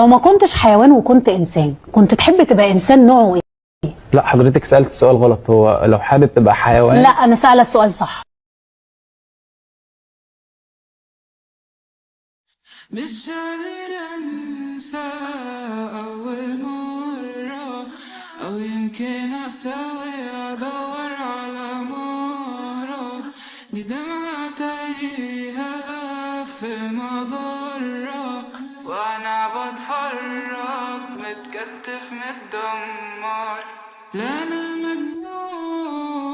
لو ما كنتش حيوان وكنت إنسان، كنت تحب تبقى إنسان نوعه إيه؟ لا، حضرتك سألت السؤال غلط. هو لو حابب تبقى حيوان. لا، أنا سألة السؤال صح. مش قادر أنسى أول مرة، أو يمكن أساوي أدور على مهرب. دي دمعة تايهة في مجرة، وأنا بتحرك متكتف متدمر. لا أنا مجنون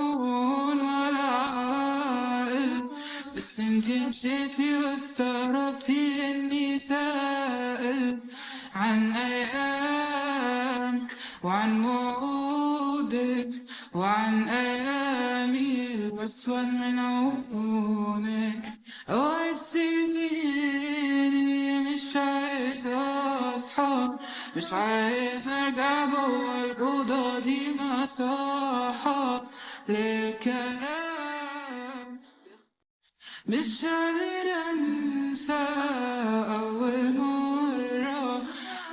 ولا عاقل، بس انتي مشيتي واستغربتي اني سائل عن ايامك وعن وعودك وعن ايامي الاسود من عيونك. اوعي تسيبيني، مش عايز اصحى، مش عايز ارجع جوا الاوضه دي مساحه للكلام. مش قادر أنسى أول مرة،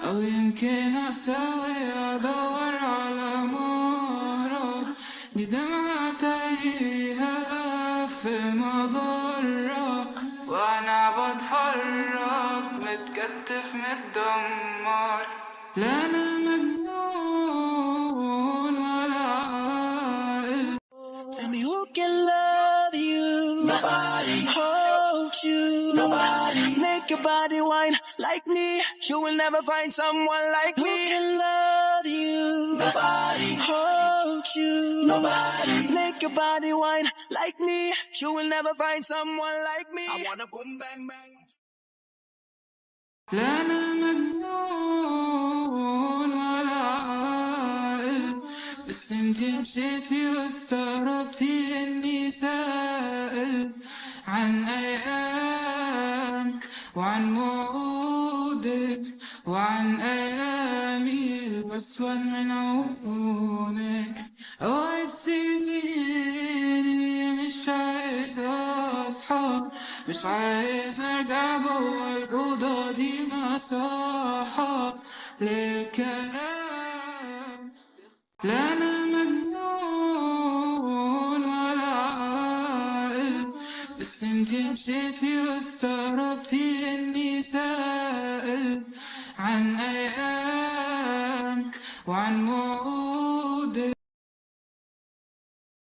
أو يمكن أساوي أدور على مهرب. دي دمعة تايهة في مجرة، وأنا بتحرك متكتف متدمر. لا أنا مجنون ولا عاقل. Tell me who can love you. Nobody. Hold you. Nobody. Make your body whine like me. You will never find someone like me. Who can love you. Nobody. Hold you. Nobody. Make your body whine like me. You will never find someone like me. I wanna boom bang bang. لا أنا مجنون ولا عاقل، بس انتي مشيتي واستغربتي اني سائل عن ايامك وعن وعودك وعن ايامي الاسود من عيونك. اوعي تسيبيني، مش عايز اصحى، مش عايز ارجع جوا الاوضه دي مساحه للكلام. لا انا مجنون ولا عاقل، بس انتي مشيتي واستغربتي اني سائل عن ايامك وعن وعودك